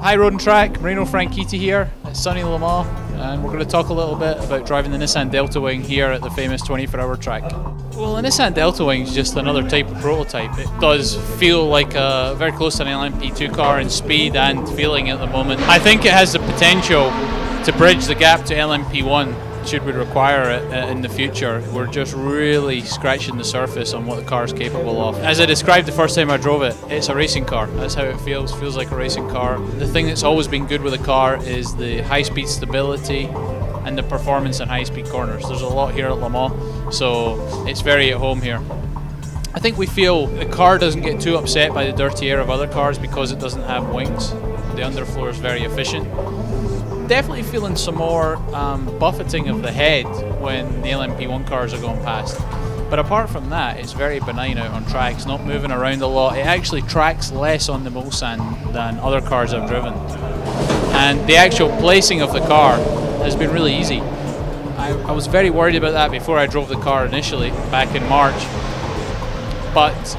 Hi Road and Track, Marino Franchitti here at sunny Le Mans, and we're going to talk a little bit about driving the Nissan DeltaWing here at the famous 24-hour track. Well, the Nissan DeltaWing is just another type of prototype. It does feel like very close to an LMP2 car in speed and feeling at the moment. I think it has the potential to bridge the gap to LMP1 should we require it in the future. We're just really scratching the surface on what the car is capable of. As I described the first time I drove it, it's a racing car. That's how it feels like a racing car. The thing that's always been good with a car is the high-speed stability and the performance in high-speed corners. There's a lot here at Le Mans, so it's very at home here. I think we feel the car doesn't get too upset by the dirty air of other cars because it doesn't have wings. The underfloor is very efficient. Definitely feeling some more buffeting of the head when the LMP1 cars are going past. But apart from that, it's very benign out on track. It's not moving around a lot. It actually tracks less on the Mulsanne than other cars I've driven. And the actual placing of the car has been really easy. I was very worried about that before I drove the car initially, back in March. But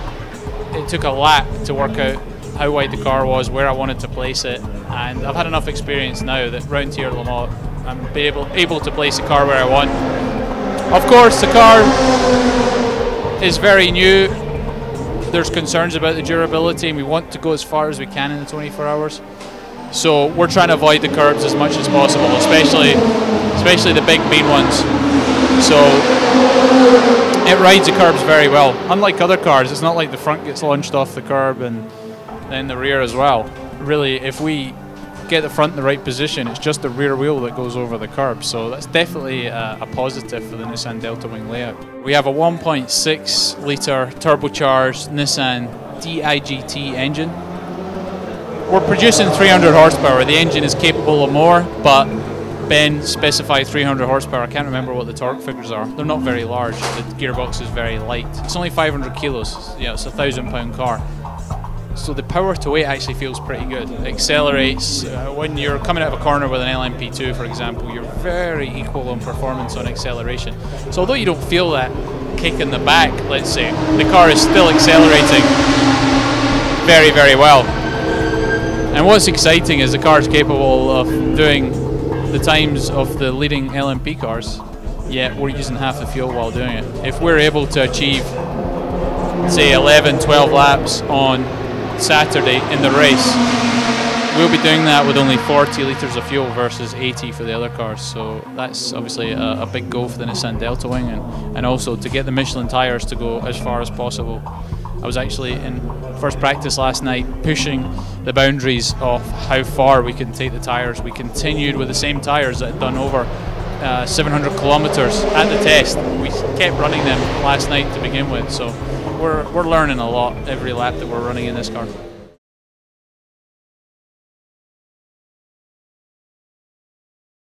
it took a lap to work out how wide the car was, where I wanted to place it, and I've had enough experience now that round here at Le Mans I'm able to place the car where I want. Of course, the car is very new. There's concerns about the durability, and we want to go as far as we can in the 24 hours. So we're trying to avoid the curbs as much as possible, especially the big mean ones. So it rides the curbs very well. Unlike other cars, it's not like the front gets launched off the curb and then the rear as well. Really, if we get the front in the right position, it's just the rear wheel that goes over the curb. So that's definitely a positive for the Nissan DeltaWing layout. We have a 1.6 litre turbocharged Nissan DIGT engine. We're producing 300 horsepower. The engine is capable of more, but Ben specified 300 horsepower. I can't remember what the torque figures are. They're not very large. The gearbox is very light. It's only 500 kilos. Yeah, it's a 1,000-pound car. So the power to weight actually feels pretty good. It accelerates. When you're coming out of a corner with an LMP2, for example, you're very equal on performance on acceleration. So although you don't feel that kick in the back, let's say, the car is still accelerating very, very well. And what's exciting is the car is capable of doing the times of the leading LMP cars, yet we're using half the fuel while doing it. If we're able to achieve, say, 11, 12 laps on Saturday in the race, we'll be doing that with only 40 litres of fuel versus 80 for the other cars. So that's obviously a big goal for the Nissan DeltaWing, and also to get the Michelin tyres to go as far as possible. I was actually in first practice last night pushing the boundaries of how far we can take the tyres. We continued with the same tyres that had done over 700 kilometres at the test. We kept running them last night to begin with, so we're learning a lot every lap that we're running in this car.